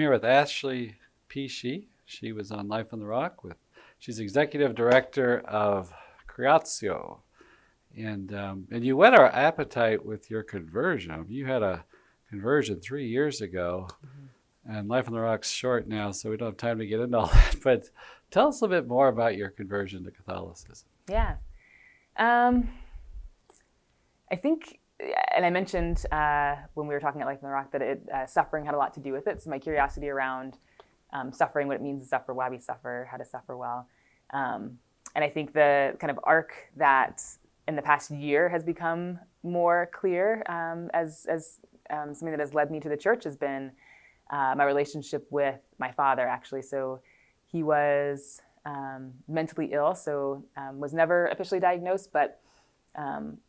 here with Ashley Piche. She was on Life on the Rock she's executive director of Creatio. And you whet our appetite with your conversion. You had a conversion 3 years ago, and Life on the Rock's short now, so we don't have time to get into all that. But tell us a bit more about your conversion to Catholicism. Yeah. I think, and I mentioned when we were talking at Life on the Rock that suffering had a lot to do with it. So my curiosity around suffering, what it means to suffer, why we suffer, how to suffer well. And I think the kind of arc that in the past year has become more clear as something that has led me to the church has been my relationship with my father, actually. So he was mentally ill, so was never officially diagnosed, but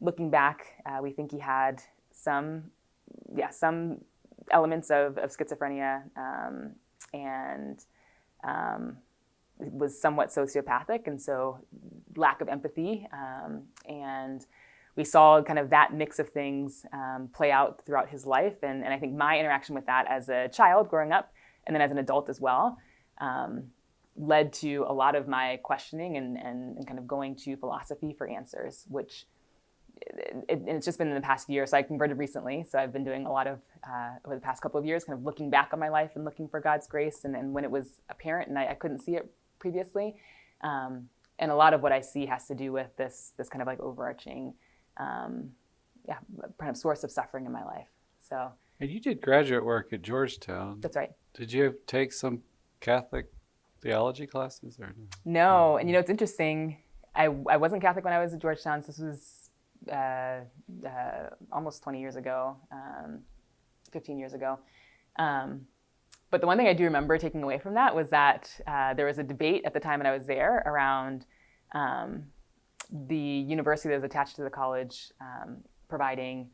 looking back, we think he had some elements of schizophrenia and was somewhat sociopathic, and so lack of empathy. And we saw kind of that mix of things play out throughout his life. And I think my interaction with that as a child growing up, and then as an adult as well, led to a lot of my questioning and kind of going to philosophy for answers, which it's just been in the past year. So I converted recently. So I've been doing a lot of, over the past couple of years, kind of looking back on my life and looking for God's grace. And when it was apparent and I couldn't see it previously. And a lot of what I see has to do with this kind of like overarching, kind of source of suffering in my life. So. And you did graduate work at Georgetown. That's right. Did you take some Catholic theology classes or no? And it's interesting. I wasn't Catholic when I was at Georgetown. So this was almost 20 years ago, 15 years ago. But the one thing I do remember taking away from that was that there was a debate at the time when I was there around the university that was attached to the college providing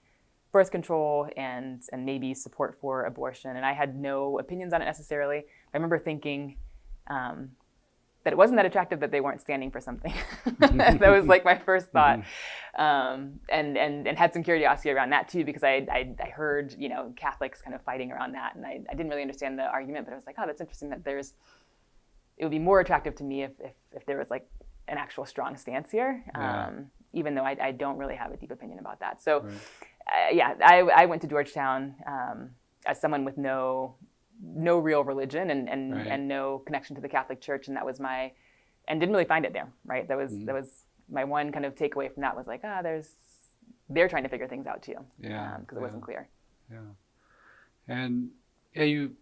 birth control and maybe support for abortion. And I had no opinions on it necessarily. I remember thinking that it wasn't that attractive that they weren't standing for something. That was like my first thought. And had some curiosity around that too, because I heard, Catholics kind of fighting around that. And I didn't really understand the argument, but I was like, oh, that's interesting that it would be more attractive to me if there was like an actual strong stance here, even though I don't really have a deep opinion about that. So I went to Georgetown as someone with no real religion and no connection to the Catholic Church, and that was and didn't really find it there, right? That was my one kind of takeaway from that was like, they're trying to figure things out too, because it wasn't clear. Yeah, and you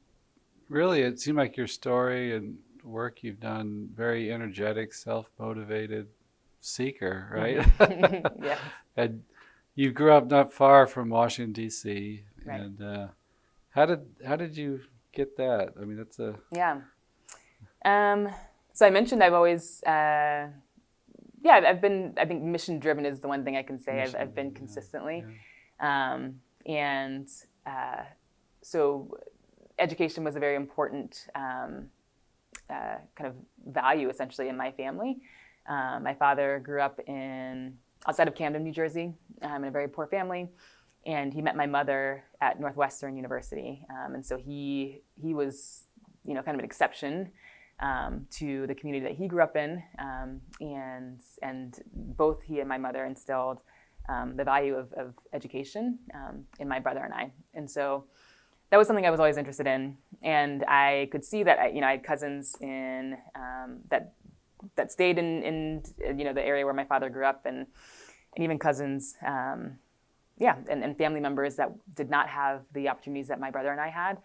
really, it seemed like your story and work you've done, very energetic, self-motivated seeker, right? Yeah. And you grew up not far from Washington D.C. Right. And how did you get that? I mean, that's a So I mentioned I've always I think mission driven is the one thing I can say I've been consistently. So education was a very important kind of value essentially in my family. My father grew up outside of Camden, New Jersey, in a very poor family. And he met my mother at Northwestern University. And so he was, kind of an exception to the community that he grew up in. And both he and my mother instilled the value of education in my brother and I. And so that was something I was always interested in. And I could see that, I had cousins in that stayed in the area where my father grew up, and even cousins, and family members that did not have the opportunities that my brother and I had.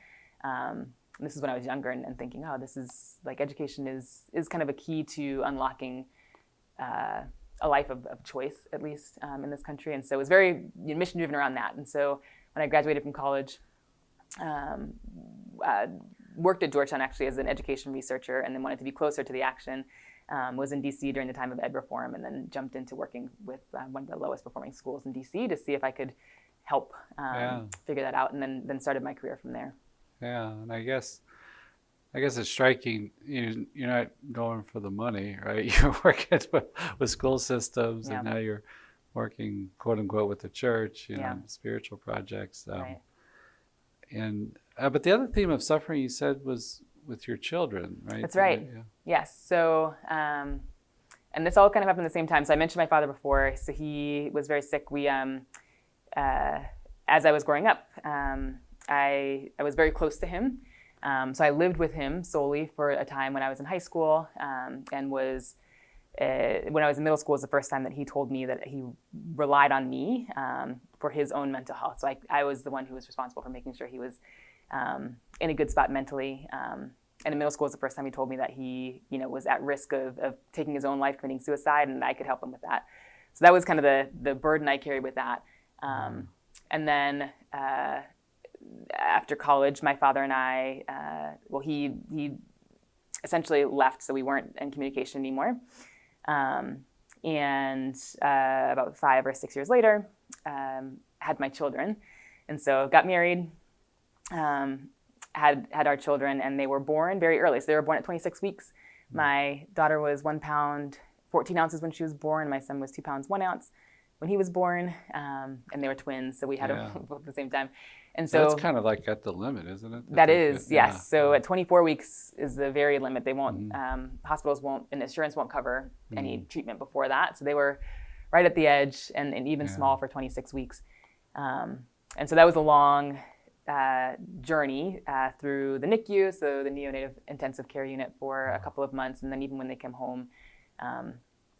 And this is when I was younger and thinking, this is like education is kind of a key to unlocking a life of choice, at least in this country. And so it was very mission driven around that. And so when I graduated from college, worked at Georgetown actually as an education researcher, and then wanted to be closer to the action. Was in DC during the time of ed reform, and then jumped into working with one of the lowest performing schools in DC to see if I could help figure that out, and then started my career from there. Yeah, and I guess it's striking. You're not going for the money, right? You're working with school systems, and now you're working, quote unquote, with the church. Spiritual projects. Right. And But the other theme of suffering you said was with your children, right? That's right. Yeah. Yes. So, and this all kind of happened at the same time. So I mentioned my father before. So he was very sick. As I was growing up, I was very close to him. So I lived with him solely for a time when I was in high school, and was when I was in middle school was the first time that he told me that he relied on me for his own mental health. So I was the one who was responsible for making sure he was in a good spot mentally. And in middle school was the first time he told me that he, was at risk of taking his own life, committing suicide, and I could help him with that. So that was kind of the burden I carried with that. And then after college, my father and I, he essentially left, so we weren't in communication anymore. And about 5 or 6 years later, had my children, and so got married, had our children, and they were born very early. So they were born at 26 weeks. My daughter was 1 pound 14 ounces when she was born. My son was 2 pounds 1 ounce when he was born, and they were twins, so we had them both at the same time. And so that's kind of like at the limit, isn't it? That is, yes. So at 24 weeks is the very limit. They won't, hospitals won't, and insurance won't cover any treatment before that. So they were right at the edge, and even small for 26 weeks. And so that was a long journey through the NICU, so the neonatal intensive care unit, for a couple of months. And then even when they came home,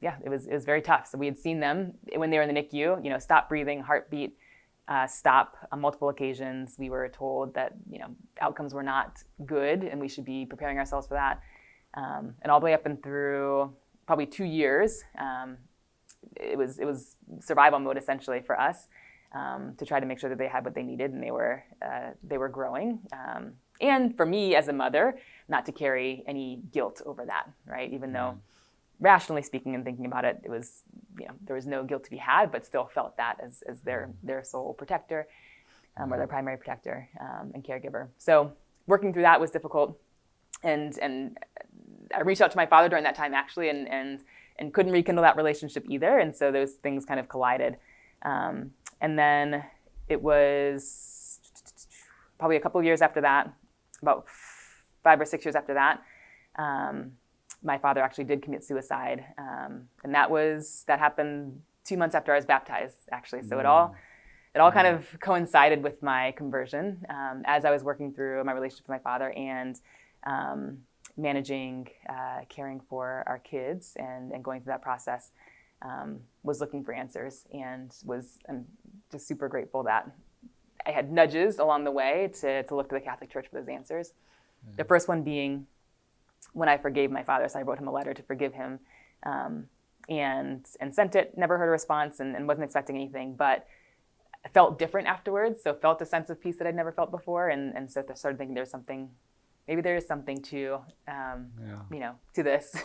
it was very tough. So we had seen them when they were in the NICU, stop breathing, heartbeat, stop on multiple occasions. We were told that, outcomes were not good and we should be preparing ourselves for that. And all the way up and through probably 2 years, it was survival mode essentially for us, to try to make sure that they had what they needed, and they were growing. And for me as a mother, not to carry any guilt over that, right? Even though rationally speaking and thinking about it, it was, there was no guilt to be had, but still felt that as their sole protector, or their primary protector, and caregiver. So working through that was difficult. And I reached out to my father during that time actually, and couldn't rekindle that relationship either. And so those things kind of collided. And then it was probably a couple of years after that, about 5 or 6 years after that, my father actually did commit suicide. And that happened 2 months after I was baptized, actually. So it all kind of coincided with my conversion, as I was working through my relationship with my father and managing, caring for our kids and going through that process. Was looking for answers, and I'm just super grateful that I had nudges along the way to look to the Catholic Church for those answers. The first one being when I forgave my father. So I wrote him a letter to forgive him, and sent it. Never heard a response, and wasn't expecting anything, but I felt different afterwards. So felt a sense of peace that I'd never felt before, and so I started thinking maybe there is something to, to this.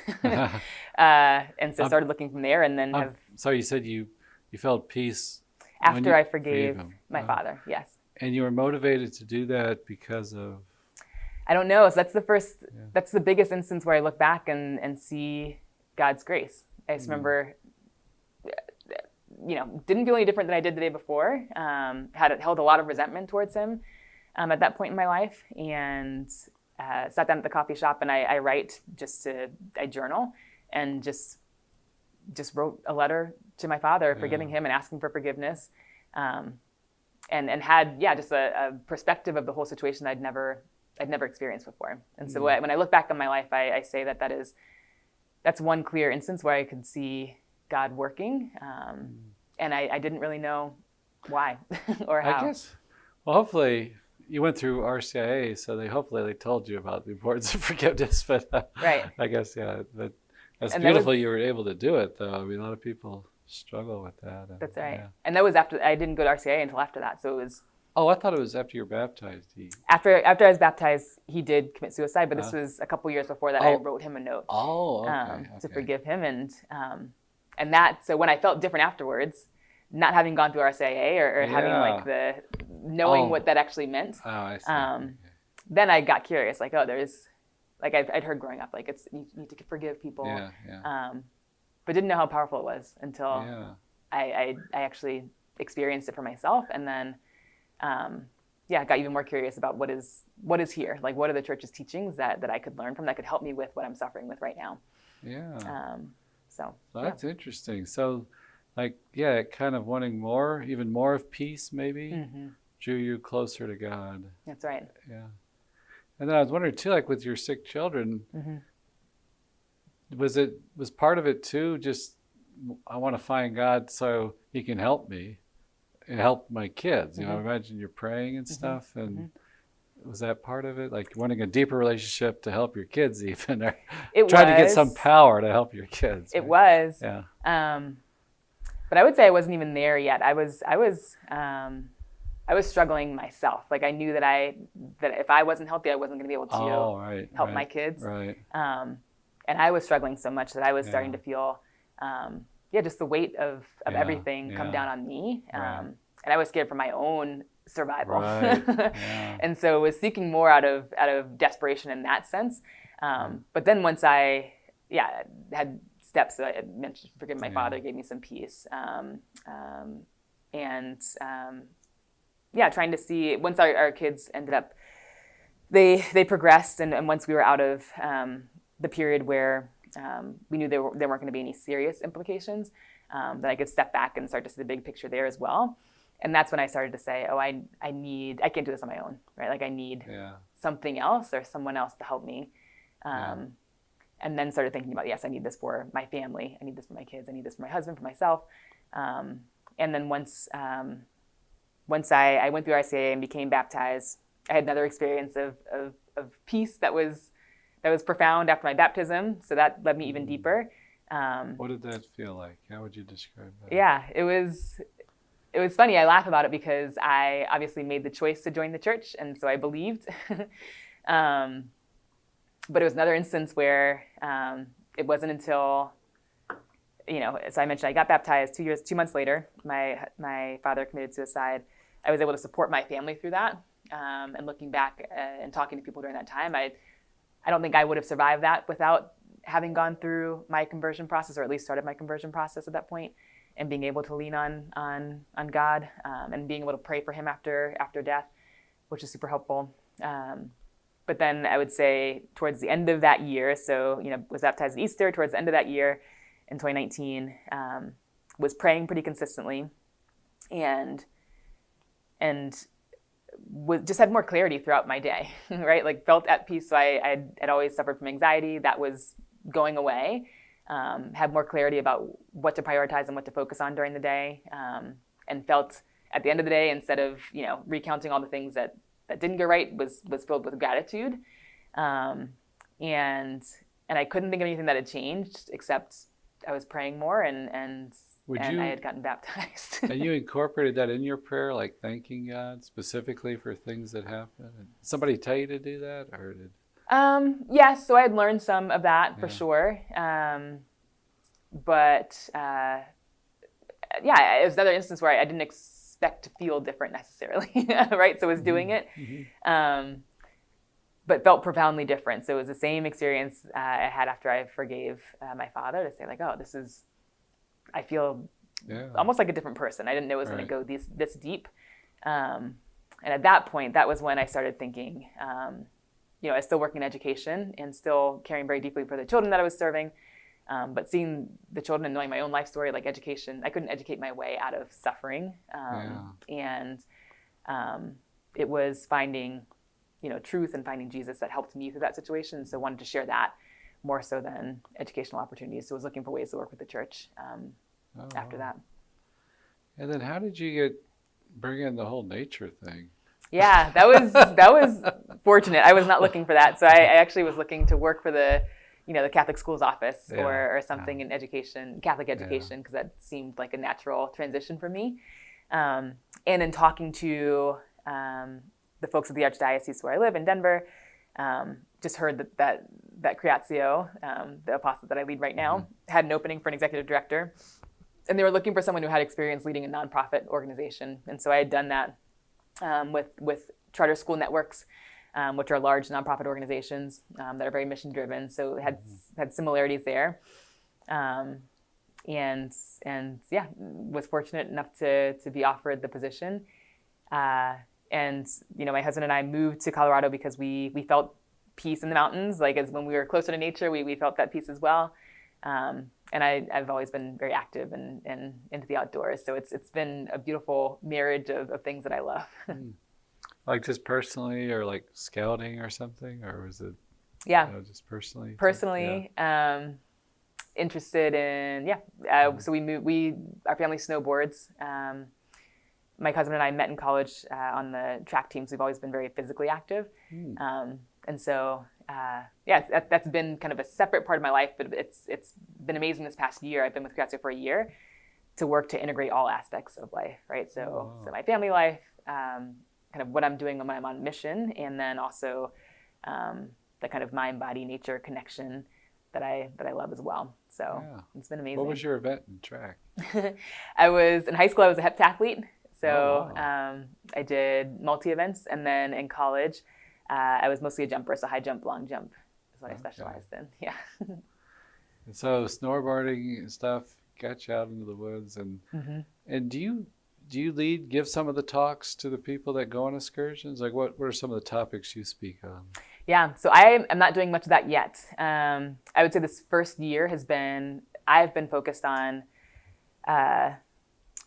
And so started looking from there, and then So you said you felt peace after I forgave my father, yes. And you were motivated to do that because of? I don't know. So that's the biggest instance where I look back and see God's grace. I just remember, didn't feel any different than I did the day before. Held a lot of resentment towards him at that point in my life, and sat down at the coffee shop, and I write I journal, and just wrote a letter to my father, forgiving him and asking for forgiveness, and had just a perspective of the whole situation I'd never experienced before. And so when I look back on my life, I say that's one clear instance where I could see God working, and I didn't really know why or how. I guess, well, hopefully you went through RCIA, so hopefully they told you about the importance of forgiveness. But right. I guess, but that's beautiful you were able to do it, though. I mean, a lot of people struggle with that. That's right. Yeah. And that was after, I didn't go to RCIA until after that. So it was. Oh, I thought it was after you were baptized. After I was baptized, he did commit suicide, but this was a couple years before that. I wrote him a note. Oh, okay. To forgive him, and that. So when I felt different afterwards, not having gone through RCIA or having like the knowing what that actually meant. Oh, I see. Then I got curious, like, there's, like I'd heard growing up, like you need to forgive people. Yeah. But didn't know how powerful it was until I actually experienced it for myself, and then got even more curious about what is here. Like, what are the church's teachings that I could learn from, that could help me with what I'm suffering with right now. Yeah. So That's interesting. So, like, yeah, kind of wanting more, even more of peace, maybe, drew you closer to God. That's right. Yeah. And then I was wondering too, like with your sick children, was part of it too, just I want to find God so He can help me and help my kids. You know, I imagine you're praying and stuff, and was that part of it? Like wanting a deeper relationship to help your kids, even, or trying to get some power to help your kids. It was. Yeah. But I would say I wasn't even there yet. I was struggling myself. Like, I knew that if I wasn't healthy, I wasn't going to be able to help my kids. Right. And I was struggling so much that I was starting to feel, just the weight of everything come down on me. And I was scared for my own survival. Right. And so was seeking more out of desperation in that sense. But then once I had steps that I had mentioned, forgive my father, gave me some peace. Trying to see, once our kids ended up, they progressed, and once we were out of the period where we knew there weren't going to be any serious implications, that I could step back and start to see the big picture there as well. And that's when I started to say, I can't do this on my own, right? Like, I need something else or someone else to help me. And then started thinking about, yes, I need this for my family. I need this for my kids. I need this for my husband, for myself. And then once I went through RCA and became baptized, I had another experience of peace that was profound after my baptism. So that led me even deeper. What did that feel like? How would you describe that? Yeah, it was funny. I laugh about it because I obviously made the choice to join the church, and so I believed. But it was another instance where it wasn't until, as I mentioned, I got baptized 2 months later. My father committed suicide. I was able to support my family through that. And looking back and talking to people during that time, I don't think I would have survived that without having gone through my conversion process, or at least started my conversion process at that point, and being able to lean on God, and being able to pray for him after death, which is super helpful. But then I would say towards the end of that year, so, was baptized at Easter, towards the end of that year in 2019, was praying pretty consistently, and just had more clarity throughout my day, right? Like, felt at peace. So I had always suffered from anxiety. That was going away. Had more clarity about what to prioritize and what to focus on during the day, and felt at the end of the day, instead of, recounting all the things that didn't go right, was filled with gratitude. And I couldn't think of anything that had changed, except I was praying more and I had gotten baptized. And you incorporated that in your prayer, like thanking God specifically for things that happened? Did somebody tell you to do that, or did? Yes, so I had learned some of that for sure. But it was another instance where I didn't expect to feel different necessarily, right? So I was doing it, but felt profoundly different. So it was the same experience I had after I forgave my father, to say like, I feel almost like a different person. I didn't know it was going to go this deep. And at that point, that was when I started thinking, I was still working in education and still caring very deeply for the children that I was serving. But seeing the children and knowing my own life story, like education, I couldn't educate my way out of suffering. And it was finding, truth and finding Jesus that helped me through that situation. So I wanted to share that more so than educational opportunities. So I was looking for ways to work with the church after that. And then how did you bring in the whole nature thing? Yeah, that was fortunate. I was not looking for that. So I actually was looking to work for the Catholic schools office or something in education, Catholic education, because that seemed like a natural transition for me. And in talking to the folks at the Archdiocese where I live in Denver, just heard that Creatio, the apostolate that I lead right now, had an opening for an executive director. And they were looking for someone who had experience leading a nonprofit organization. And so I had done that with charter school networks, which are large nonprofit organizations that are very mission driven. So it had similarities there. Was fortunate enough to be offered the position. And, my husband and I moved to Colorado because we felt peace in the mountains. Like as when we were closer to nature, we felt that peace as well. And I've always been very active and into the outdoors. So it's been a beautiful marriage of things that I love. Like just personally, or like scouting or something, or was it? Yeah. Just personally. Personally, interested in So our family snowboards. My cousin and I met in college on the track teams. We've always been very physically active, and so that's been kind of a separate part of my life. But it's been amazing this past year. I've been with Creatio for a year to work to integrate all aspects of life, right? So my family life, kind of what I'm doing when I'm on mission, and then also the kind of mind, body, nature connection that I love as well. So it's been amazing. What was your event in track? I was in high school. I was a heptathlete. So I did multi-events, and then in college, I was mostly a jumper, so high jump, long jump is what I specialized in. Yeah. And so snowboarding and stuff got you out into the woods, and do you give some of the talks to the people that go on excursions? Like what are some of the topics you speak on? Yeah, so I am not doing much of that yet. I would say this first year I've been focused on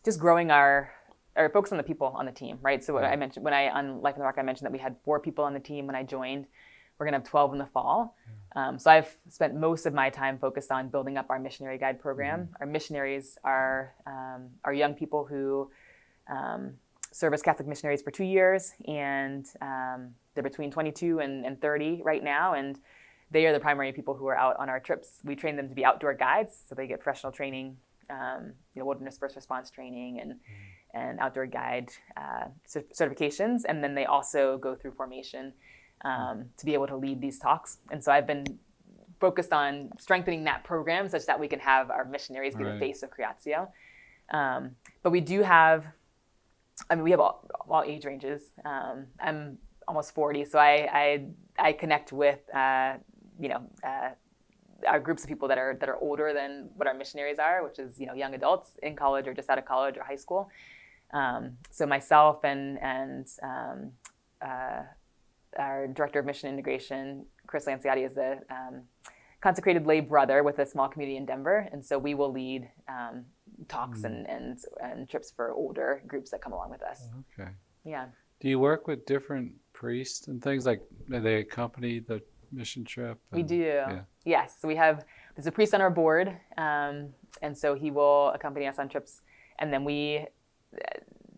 just growing focus on the people on the team, right? So what I mentioned on Life on the Rock, I mentioned that we had 4 people on the team when I joined. We're gonna have 12 in the fall. So I've spent most of my time focused on building up our missionary guide program. Our missionaries are young people who serve as Catholic missionaries for 2 years, and they're between 22 and 30 right now, and they are the primary people who are out on our trips. We train them to be outdoor guides, so they get professional training, wilderness first response training, and outdoor guide certifications, and then they also go through formation to be able to lead these talks. And so I've been focused on strengthening that program such that we can have our missionaries be the face of Creatio. But we do have, we have all age ranges. I'm almost 40, so I connect with our groups of people that are older than what our missionaries are, which is young adults in college or just out of college or high school. So myself and our director of mission integration, Chris Lanciotti, is a consecrated lay brother with a small community in Denver, and so we will lead talks and trips for older groups that come along with us. Okay. Yeah. Do you work with different priests and things, like they accompany the mission trip? We do. Yeah. Yes. So there's a priest on our board, and so he will accompany us on trips. And then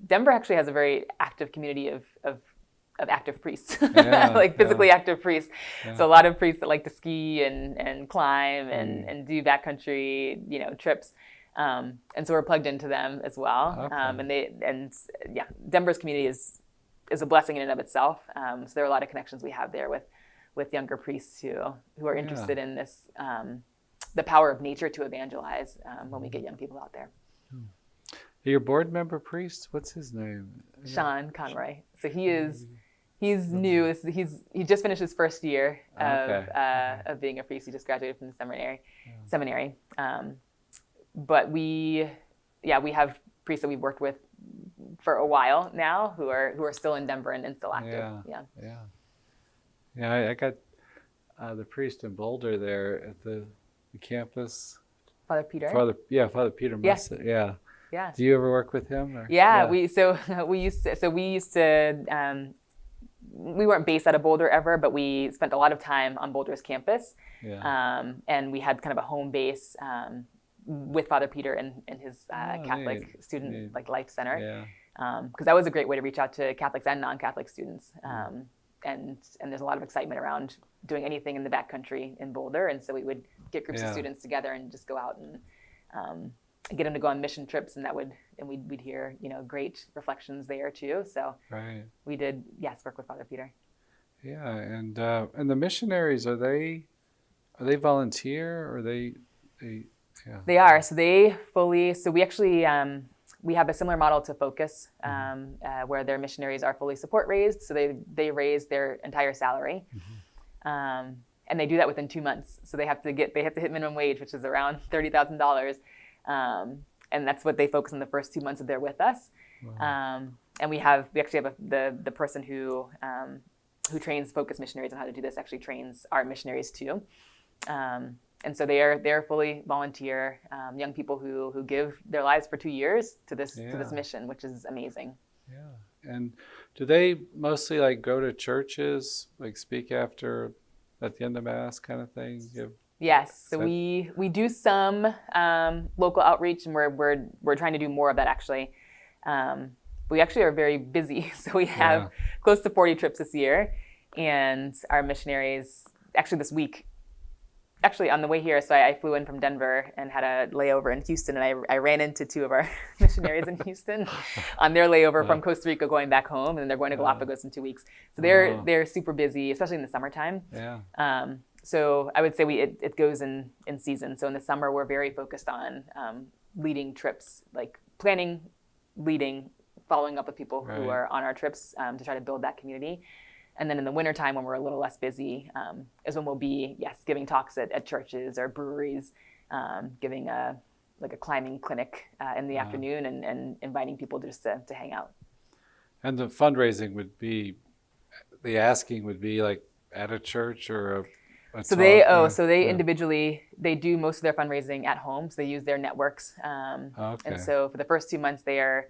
Denver actually has a very active community of active priests, like physically active priests. Yeah. So a lot of priests that like to ski and climb and do backcountry, trips. And so we're plugged into them as well. Okay. Denver's community is a blessing in and of itself. So there are a lot of connections we have there with younger priests who are interested in this, the power of nature to evangelize when we get young people out there. Your board member priest, what's his name? Sean Conroy. So he's new. He just finished his first year of being a priest. He just graduated from the seminary. But we have priests that we've worked with for a while now who are still in Denver and still active. Yeah. I got the priest in Boulder there at the campus. Father Peter. Father Peter. Yes. Yeah. Yeah. Do you ever work with him? Or? Yeah. We used to. We weren't based out of Boulder ever, but we spent a lot of time on Boulder's campus. Yeah. And we had kind of a home base with Father Peter and his Catholic student life center. Yeah. Because that was a great way to reach out to Catholics and non-Catholic students. And there's a lot of excitement around doing anything in the backcountry in Boulder, and so we would get groups of students together and just go out and get them to go on mission trips, and we'd hear great reflections there too. So we did work with Father Peter. Yeah, and the missionaries, are they volunteer, or they? Yeah. They are. So we actually we have a similar model to Focus, where their missionaries are fully support raised. So they raise their entire salary, and they do that within 2 months. So they have to hit minimum wage, which is around $30,000, and that's what they focus on the first 2 months that they're with us. Wow. And we actually have the person who trains focus missionaries on how to do this actually trains our missionaries too. And so they're fully volunteer young people who give their lives for 2 years to this mission, which is amazing. Yeah. And do they mostly like go to churches, like speak at the end of Mass kind of thing? Yes. So we do some local outreach, and we're trying to do more of that actually. We actually are very busy, so we have close to 40 trips this year, and our missionaries actually this week. Actually, on the way here, so I flew in from Denver and had a layover in Houston, and I ran into 2 of our missionaries in Houston on their layover from Costa Rica going back home, and they're going to Galapagos in 2 weeks. So they're super busy, especially in the summertime. Yeah. So I would say it goes in season. So in the summer, we're very focused on leading trips, like planning, leading, following up with people who are on our trips to try to build that community. And then in the wintertime, when we're a little less busy, is when we'll be, giving talks at churches or breweries, giving a climbing clinic in the afternoon and inviting people just to hang out. And the fundraising the asking would be like at a church or so they individually, they do most of their fundraising at home. So they use their networks. And so for the first 2 months, they are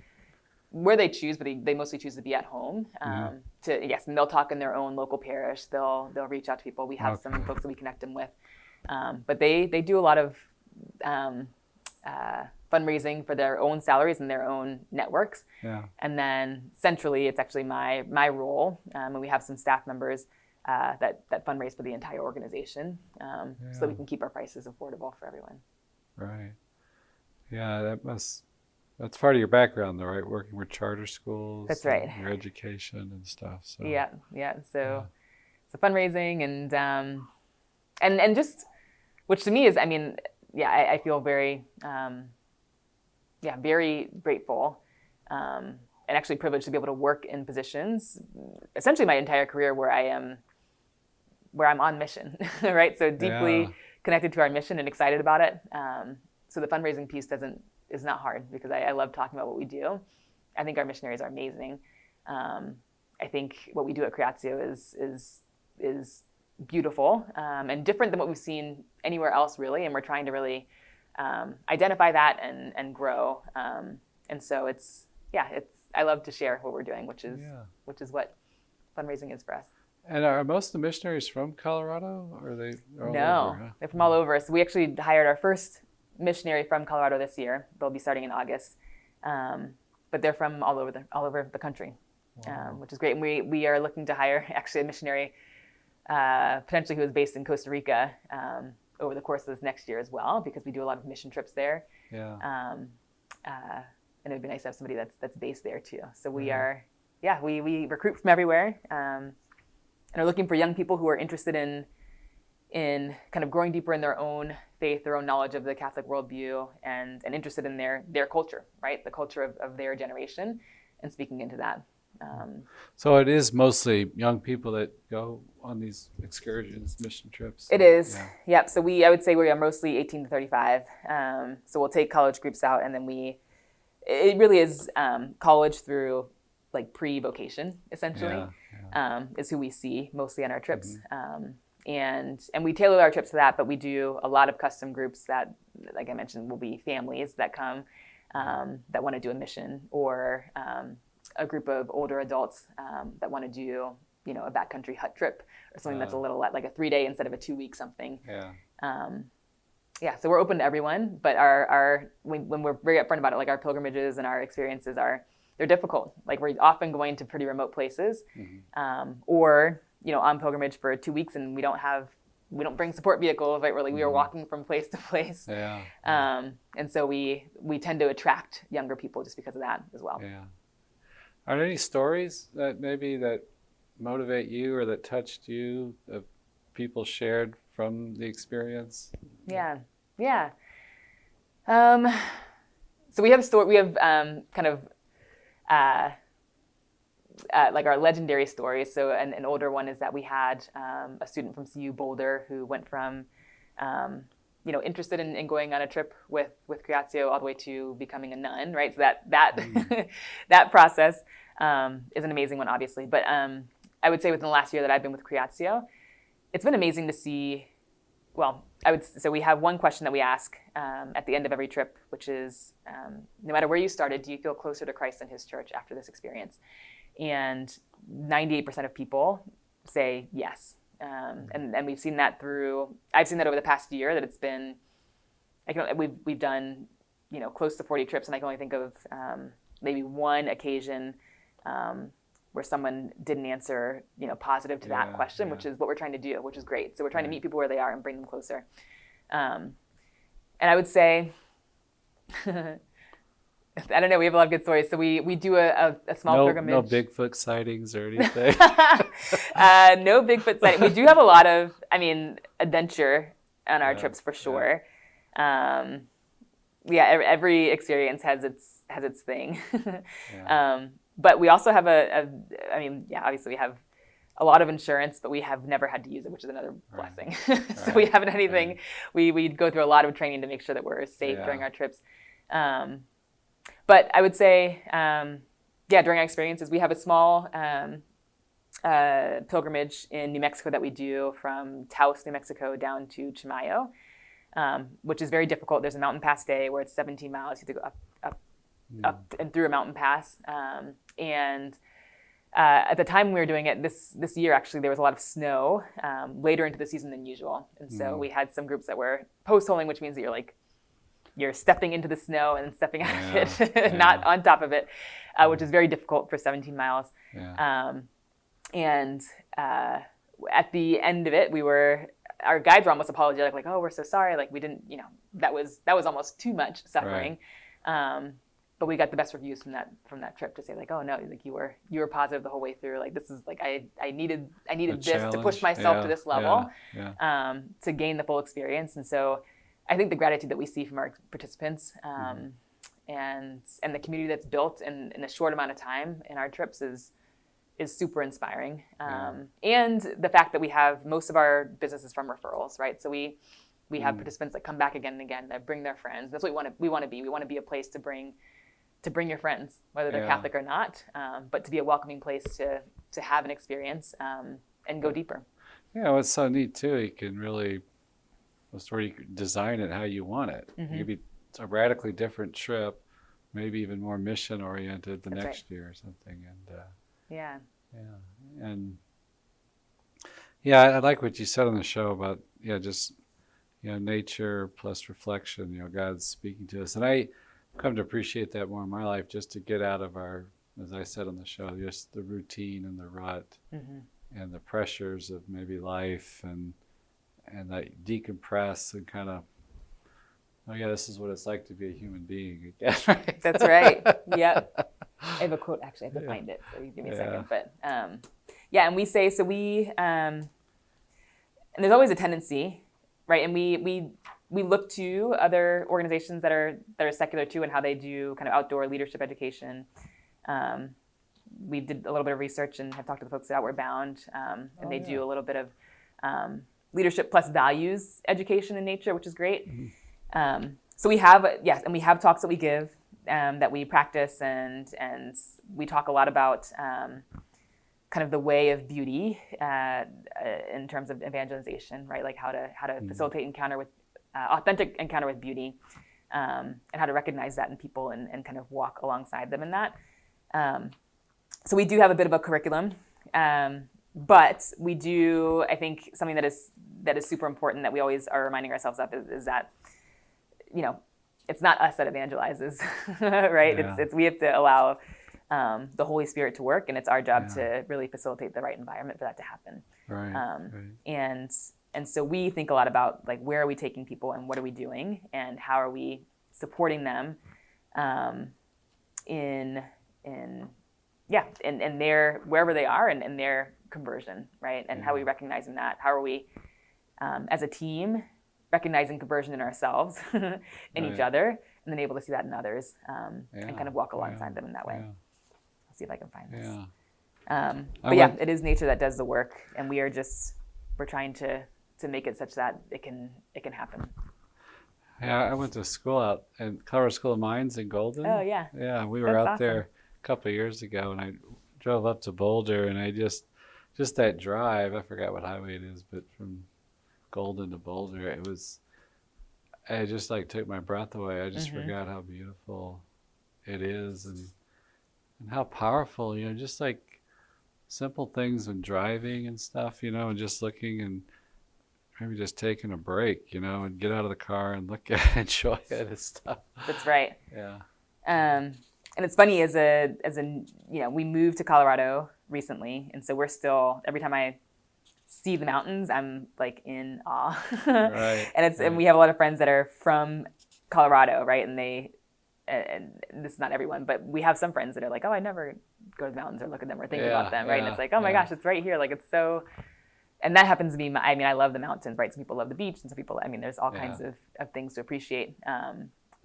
where they choose, but they mostly choose to be at home. And they'll talk in their own local parish. They'll reach out to people. We have some folks that we connect them with. But they do a lot of fundraising for their own salaries and their own networks. Yeah. And then centrally, it's actually my role, and we have some staff members that fundraise for the entire organization, so that we can keep our prices affordable for everyone. Right. Yeah, that's part of your background though, right? Working with charter schools. That's right. Your education and stuff. So yeah. So fundraising and just, which to me is, I feel very, very grateful, and actually privileged to be able to work in positions, essentially my entire career where I'm on mission, right? So deeply connected to our mission and excited about it. So the fundraising piece is not hard because I love talking about what we do. I think our missionaries are amazing. I think what we do at Creatio is beautiful and different than what we've seen anywhere else, really. And we're trying to really identify that and grow. And so I love to share what we're doing, which is what fundraising is for us. And are most of the missionaries from Colorado, or are they all No, over? Huh? They're from all over. So we actually hired our first missionary from Colorado this year. They'll be starting in August, but they're from all over the country, which is great. And we are looking to hire actually a missionary, potentially who is based in Costa Rica, over the course of this next year as well, because we do a lot of mission trips there. Yeah. And it would be nice to have somebody that's based there too. So we we recruit from everywhere, and are looking for young people who are interested in kind of growing deeper in their own faith, their own knowledge of the Catholic worldview, and interested in their culture, right? The culture of their generation, and speaking into that. So it is mostly young people that go on these excursions, mission trips. It is, yep. So I would say we are mostly 18 to 35. So we'll take college groups out, and then it really is college through like pre-vocation, essentially, is who we see mostly on our trips. And we tailor our trips to that, but we do a lot of custom groups that, like I mentioned, will be families that come that want to do a mission, or a group of older adults that want to do, a backcountry hut trip, or something that's a little like a 3-day instead of a 2-week something. So we're open to everyone, but when we're very upfront about it, like our pilgrimages and our experiences they're difficult. Like we're often going to pretty remote places, or on pilgrimage for 2 weeks, and we don't bring support vehicles, right? We are walking from place to place. And so we tend to attract younger people just because of that as well. Yeah. Are there any stories that motivate you or that touched you, that people shared from the experience? Yeah. So we have kind of like our legendary stories. So an older one is that we had a student from CU Boulder who went from interested in going on a trip with Creatio all the way to becoming a nun, right? So that that process, is an amazing one, obviously. But I would say within the last year that I've been with Creatio, it's been amazing to see. Well, so we have one question that we ask at the end of every trip, which is, no matter where you started, do you feel closer to Christ and his church after this experience? And 98% of people say yes. And we've seen that I've seen that over the past year, that it's been, we've done, close to 40 trips, and I can only think of maybe one occasion where someone didn't answer, positive to that question, which is what we're trying to do, which is great. So we're trying to meet people where they are and bring them closer. And I would say, I don't know, we have a lot of good stories. So we do a small pilgrimage. No Bigfoot sightings or anything? No Bigfoot sighting. We do have a lot of, adventure on our trips for sure. Every experience has its thing. But we also have obviously we have a lot of insurance, but we have never had to use it, which is another blessing. So we haven't had anything. We go through a lot of training to make sure that we're safe during our trips. But I would say, during our experiences, we have a small pilgrimage in New Mexico that we do from Taos, New Mexico, down to Chimayo, which is very difficult. There's a mountain pass day where it's 17 miles. You have to go up and through a mountain pass. At the time we were doing it, this year actually, there was a lot of snow later into the season than usual. And so we had some groups that were post-holing, which means that you're stepping into the snow and stepping out of it, not on top of it, which is very difficult for 17 miles. At the end of it, our guides were almost apologetic, like, oh, we're so sorry. Like, we didn't, that was almost too much suffering. But we got the best reviews from that trip to say, like, oh no, like you were positive the whole way through. Like, this is like, I needed this to push myself to this level, to gain the full experience. And so I think the gratitude that we see from our participants, and the community that's built in a short amount of time in our trips is super inspiring. And the fact that we have most of our businesses from referrals, right? So we have participants that come back again and again, that bring their friends. That's what we want to be. We want to be a place to bring your friends, whether they're Catholic or not, but to be a welcoming place to have an experience and go deeper. Yeah, what's so neat too, you can really, where you can design it how you want it. It could be a radically different trip, maybe even more mission oriented the next year or something. And I like what you said on the show about just nature plus reflection. God's speaking to us, and I come to appreciate that more in my life, just to get out of our, as I said on the show, just the routine and the rut and the pressures of maybe life, and like decompress and kind of, this is what it's like to be a human being again. Right? That's right. Yep. I have a quote, actually. I have to find it, so you give me a second. But and we say, so and there's always a tendency, right? And we look to other organizations that are secular too, and how they do kind of outdoor leadership education. We did a little bit of research and have talked to the folks at Outward Bound, and they do a little bit of leadership plus values education in nature, which is great. So we have and we have talks that we give, that we practice, and we talk a lot about kind of the way of beauty in terms of evangelization, right? Like how to facilitate authentic encounter with beauty, and how to recognize that in people and kind of walk alongside them in that. So we do have a bit of a curriculum, but we do, I think, something that is super important that we always are reminding ourselves of is that, it's not us that evangelizes, right? It's we have to allow the Holy Spirit to work, and it's our job to really facilitate the right environment for that to happen. Right. And so we think a lot about, like, where are we taking people and what are we doing and how are we supporting them in their, wherever they are, and in their conversion, right? And how are we recognizing that? How are we, as a team, recognizing conversion in ourselves, in each other, and then able to see that in others, and kind of walk alongside them in that way. I'll see if I can find this. But it is nature that does the work, and we're trying to make it such that it can happen. Yeah, I went to school out in Colorado School of Mines in Golden. Oh yeah. Yeah, we were out there couple of years ago, and I drove up to Boulder, and I just that drive. I forgot what highway it is, but from Golden to Boulder, I just like took my breath away. I just forgot how beautiful it is, and how powerful. Just like simple things when driving and stuff. And just looking and maybe just taking a break, and get out of the car and look at it, enjoy it and stuff. That's right. Yeah. And it's funny, we moved to Colorado recently, and so we're still, every time I see the mountains, I'm like in awe. Right. And we have a lot of friends that are from Colorado, right? And this is not everyone, but we have some friends that are like, oh, I never go to the mountains or look at them or think about them, right? And it's like, oh my gosh, it's right here. Like, it's so, and that happens to be, I love the mountains, right? Some people love the beach, and some people, there's all kinds of things to appreciate.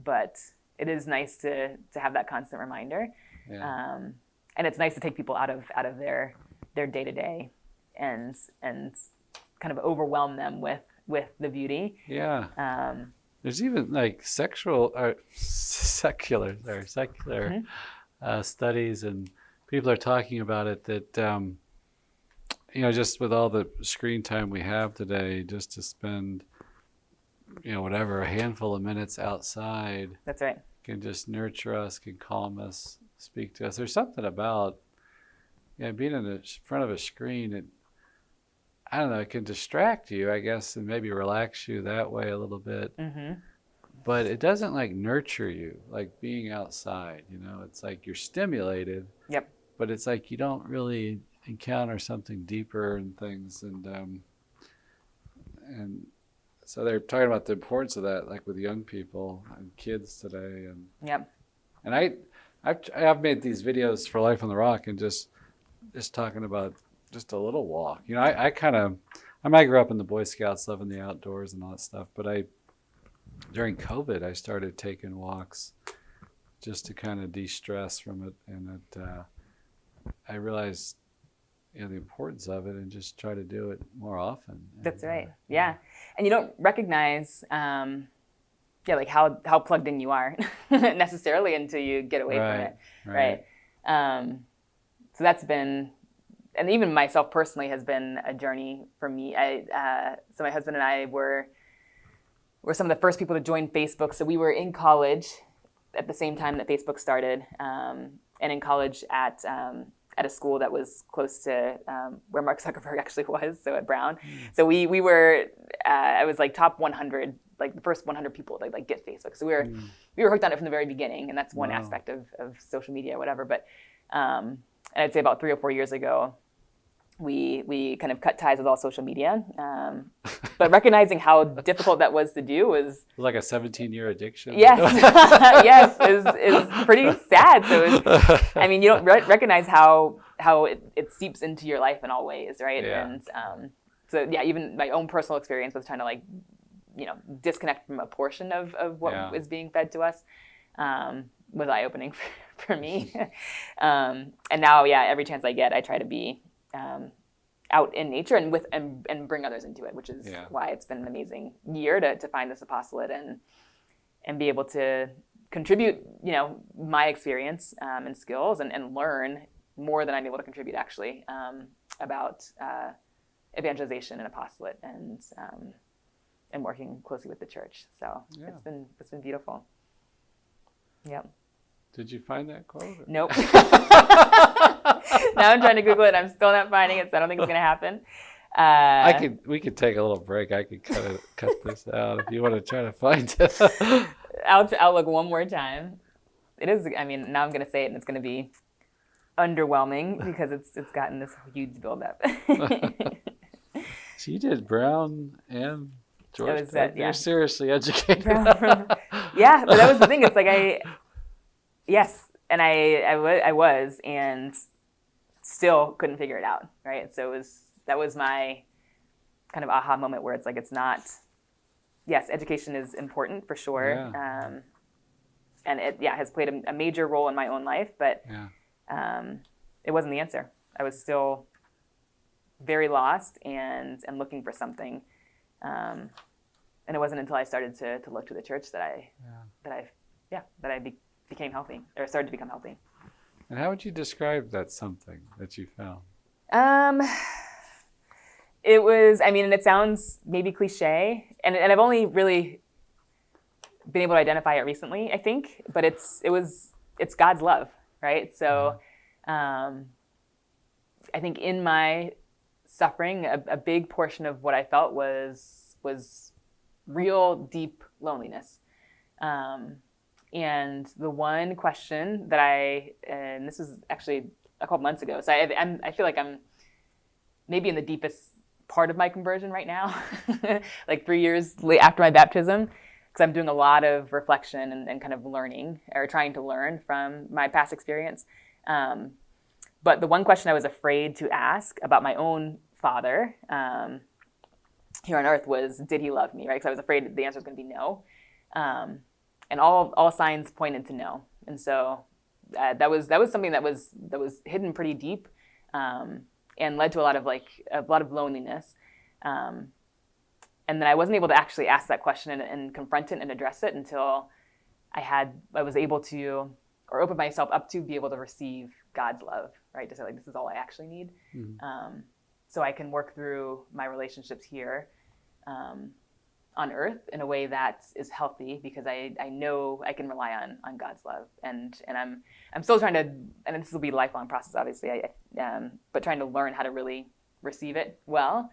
But it is nice to have that constant reminder. Yeah. And it's nice to take people out of their day-to-day and kind of overwhelm them with the beauty. Yeah. There's even like secular studies, and people are talking about it that just with all the screen time we have today, just to spend whatever, a handful of minutes outside. That's right. Can just nurture us, can calm us, speak to us. There's something about being in the front of a screen. I don't know, it can distract you, I guess, and maybe relax you that way a little bit. Mm-hmm. But it doesn't like nurture you, like being outside. It's like you're stimulated. Yep. But it's like you don't really encounter something deeper and things, and so they're talking about the importance of that, like with young people and kids today, and yep. And I've made these videos for Life on the Rock, and just talking about just a little walk. I grew up in the Boy Scouts, loving the outdoors and all that stuff, but during COVID I started taking walks just to kind of de-stress from it, and I realized the importance of it, and just try to do it more often. That's right. Yeah. And you don't recognize, like how plugged in you are necessarily until you get away from it. Right. So that's been, and even myself personally has been a journey for me. So my husband and I were some of the first people to join Facebook. So we were in college at the same time that Facebook started, and in college at a school that was close to where Mark Zuckerberg actually was, so at Brown. So we were, I was like top 100, like the first 100 people to like get Facebook. So we were hooked on it from the very beginning, and that's one aspect of social media, whatever. But and I'd say about 3 or 4 years ago, we kind of cut ties with all social media. But recognizing how difficult that was to do was... It was like a 17-year addiction. Yes, yes, is pretty sad. So you don't recognize how it seeps into your life in all ways, right? Yeah. And even my own personal experience was trying to disconnect from a portion of what was being fed to us was eye-opening for me. And now, every chance I get, I try to be out in nature and bring others into it, which is why it's been an amazing year to find this apostolate and be able to contribute, my experience and skills and learn more than I'm able to contribute actually about evangelization and apostolate and working closely with the church. So it's been beautiful. Yep. Did you find that quote? Nope. Now I'm trying to Google it. I'm still not finding it, so I don't think it's going to happen. We could take a little break. I could cut this out if you want to try to find it. I'll look one more time. It is. Now I'm going to say it, and it's going to be underwhelming because it's gotten this huge buildup. So you did Brown and George. You're seriously educated. But that was the thing. It's like I was, and still couldn't figure it out, right? So that was my kind of aha moment where it's like, it's not, yes, education is important for sure. Yeah. And it has played a major role in my own life, but it wasn't the answer. I was still very lost and looking for something. And it wasn't until I started to look to the church that I became healthy, or started to become healthy. And how would you describe that something that you found? Um, it was, I mean, and it sounds maybe cliche, and I've only really been able to identify it recently, I think, but it's God's love, right? So, I think in my suffering, a big portion of what I felt was real deep loneliness. And the one question that and this was actually a couple months ago, so I feel like I'm maybe in the deepest part of my conversion right now, like 3 years after my baptism, because I'm doing a lot of reflection and kind of learning or trying to learn from my past experience. But the one question I was afraid to ask about my own father here on earth was, did he love me, right? Because I was afraid the answer was going to be no. And all signs pointed to no. And so that was something that was hidden pretty deep, and led to a lot of loneliness. And then I wasn't able to actually ask that question and confront it and address it until I was able to, or open myself up to be able to receive God's love, right? To say, like, this is all I actually need. Mm-hmm. So I can work through my relationships here on earth in a way that is healthy, because I know I can rely on God's love. And I'm still trying to, and this will be a lifelong process, obviously, but trying to learn how to really receive it well.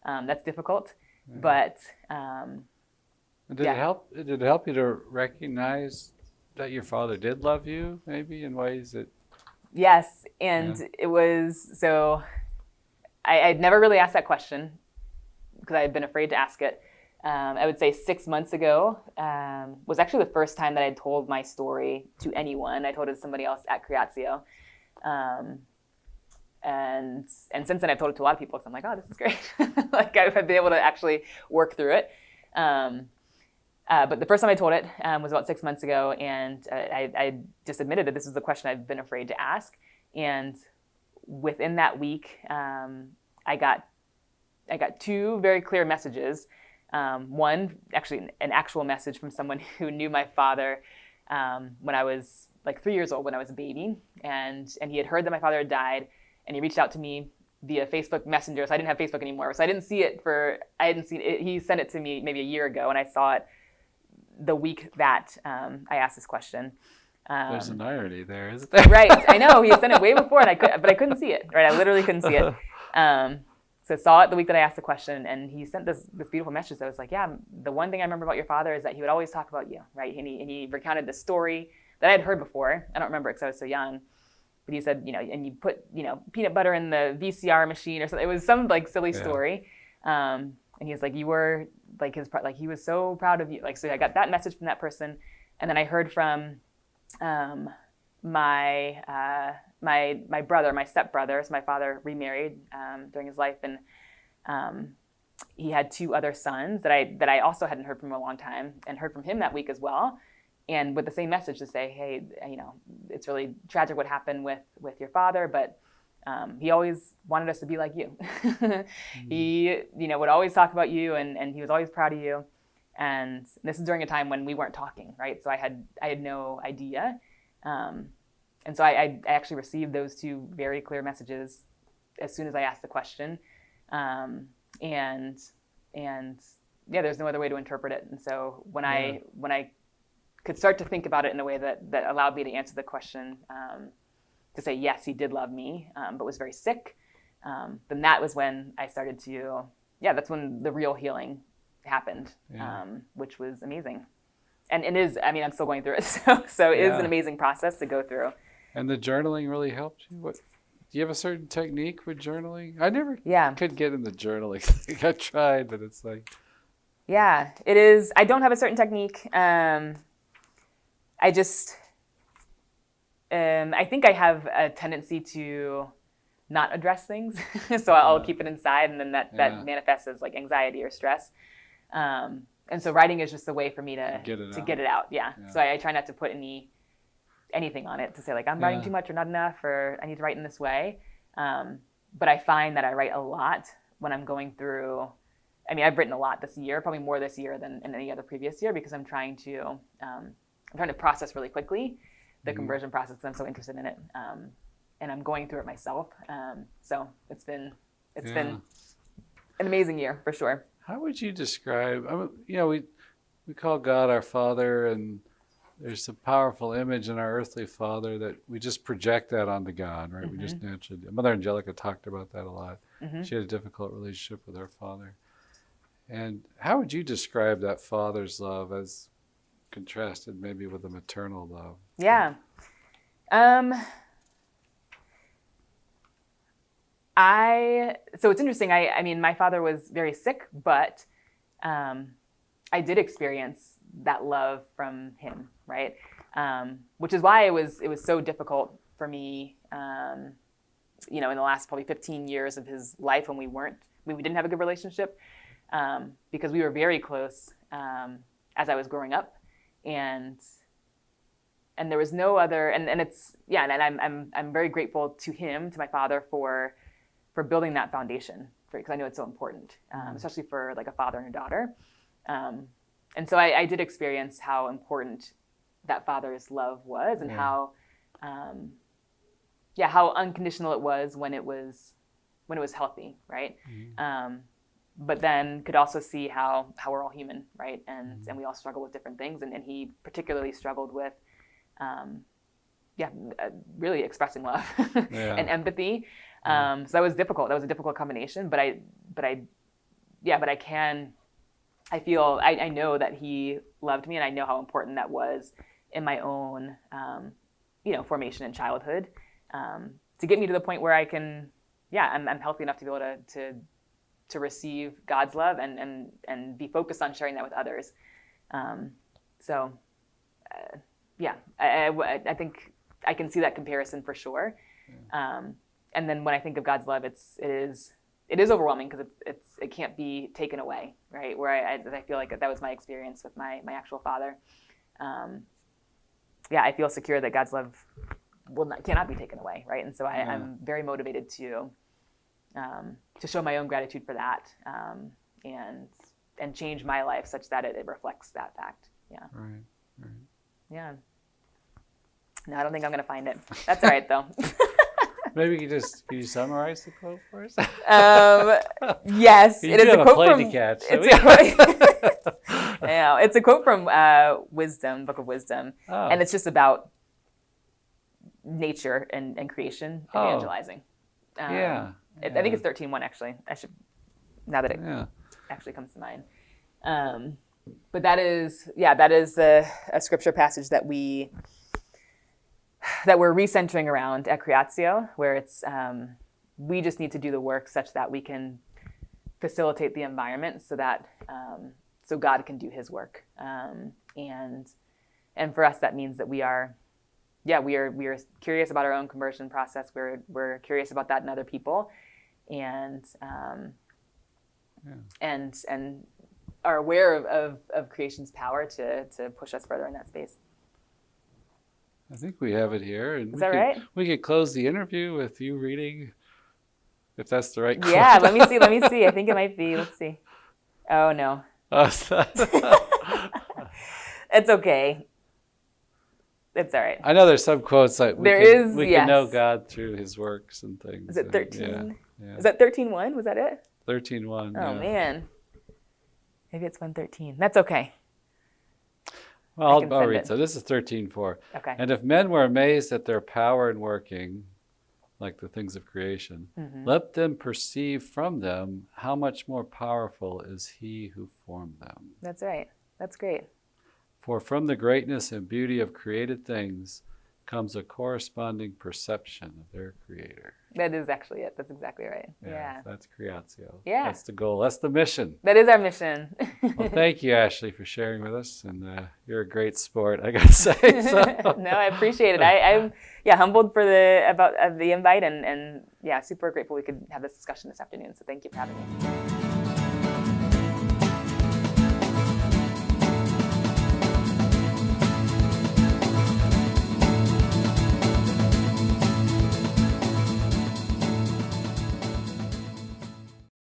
That's difficult, but Did it help? Did it help you to recognize that your father did love you, maybe in ways that? Yes, and it was, so I'd never really asked that question because I had been afraid to ask it. I would say 6 months ago was actually the first time that I told my story to anyone. I told it to somebody else at Creatio. And since then I've told it to a lot of people, because I'm like, oh, this is great. Like, I've been able to actually work through it. But the first time I told it was about 6 months ago, and I just admitted that this is the question I've been afraid to ask. And within that week, I got 2 very clear messages. One, actually an actual message from someone who knew my father when I was like 3 years old, when I was a baby, and he had heard that my father had died, and he reached out to me via Facebook Messenger. So I didn't have Facebook anymore, so I didn't see it he sent it to me maybe a year ago, and I saw it the week that I asked this question. There's an irony there, isn't there? Right, I know, he had sent it way before, and I couldn't see it. Right, I literally couldn't see it. So I saw it the week that I asked the question, and he sent this beautiful message that was like, yeah, the one thing I remember about your father is that he would always talk about you, right? And he recounted this story that I had heard before. I don't remember it because I was so young. But he said, and you put, peanut butter in the VCR machine or something. It was some like silly story. And he was like, you were like he was so proud of you. Like, so I got that message from that person. And then I heard from my brother, my stepbrother. So my father remarried during his life, and he had 2 other sons that I also hadn't heard from in a long time, and heard from him that week as well, and with the same message to say, hey, it's really tragic what happened with your father, but he always wanted us to be like you. He would always talk about you, and he was always proud of you. And this is during a time when we weren't talking, right? So I had no idea. And so I actually received those 2 very clear messages as soon as I asked the question. And there's no other way to interpret it. And so when I could start to think about it in a way that allowed me to answer the question, to say, yes, he did love me, but was very sick, then that was when I started to, that's when the real healing happened, which was amazing. And it is, I'm still going through it. So it is an amazing process to go through. And the journaling really helped you? Do you have a certain technique with journaling? I never could get in the journaling thing. I tried, but it's like... Yeah, it is. I don't have a certain technique. I think I have a tendency to not address things. So I'll keep it inside, and then that manifests as like anxiety or stress. And so writing is just a way for me to get it out. Yeah. So I try not to put anything on it to say like I'm writing too much or not enough, or I need to write in this way. But I find that I write a lot when I'm going through. I've written a lot this year, probably more this year than in any other previous year, because I'm trying to process really quickly. the conversion process because I'm so interested in it, and I'm going through it myself. So it's been an amazing year for sure. How would you describe? We call God our Father, and there's a powerful image in our earthly Father that we just project that onto God, right? We just naturally do. Mother Angelica talked about that a lot. She had a difficult relationship with her father. And how would you describe that Father's love as contrasted maybe with a maternal love? Yeah. So it's interesting. I mean, my father was very sick, but I did experience that love from him, right? Which is why it was so difficult for me, in the last probably 15 years of his life when we didn't have a good relationship, because we were very close as I was growing up, and there was no other, and I'm very grateful to him, to my father, for building that foundation, because I know it's so important, especially for like a father and a daughter. And so I did experience how important that father's love was, and how unconditional it was when it was healthy, right? But then could also see how we're all human, right? And we all struggle with different things, and he particularly struggled with really expressing love and empathy. So that was difficult. That was a difficult combination, but I know that he loved me, and I know how important that was in my own, formation in childhood, to get me to the point where I can, I'm healthy enough to be able to receive God's love and be focused on sharing that with others. I think I can see that comparison for sure. And then when I think of God's love, it is overwhelming, because it can't be taken away, right? Where I feel like that was my experience with my actual father. I feel secure that God's love cannot be taken away, right? And so I'm very motivated to show my own gratitude for that, and change my life such that it reflects that fact. Yeah. Right. Yeah. No, I don't think I'm going to find it. That's all right, though. Maybe can you summarize the quote for us? Yes, it is a quote from. It's a quote from Wisdom, Book of Wisdom, and it's just about nature and creation, evangelizing. I think it's 13:1 actually. I should, now that it actually comes to mind. But that is a scripture passage that we're recentering around at Creatio, where it's we just need to do the work such that we can facilitate the environment so that so God can do His work, and for us that means that we are curious about our own conversion process. We're curious about that in other people, and are aware of creation's power to push us further in that space. I think we have it here. And Is that right? We could close the interview with you reading, if that's the right quote. Yeah, let me see. I think it might be. Let's see. Oh, no. It's okay. It's all right. I know there's some quotes like we can know God through His works and things. Is it 13? Yeah. Is that 13:1? Was that it? 13:1. Oh, man. Maybe it's 1:13. That's okay. Well, I'll read. So this is 13:4. Okay. And if men were amazed at their power in working, like the things of creation, let them perceive from them how much more powerful is He who formed them. That's right. That's great. For from the greatness and beauty of created things comes a corresponding perception of their Creator. That is actually it. That's exactly right. Yeah. That's Creatio. Yeah. That's the goal. That's the mission. That is our mission. Well, thank you, Ashley, for sharing with us. And you're a great sport, I got to say. So. No, I appreciate it. I'm humbled for the invite, and super grateful we could have this discussion this afternoon. So thank you for having me.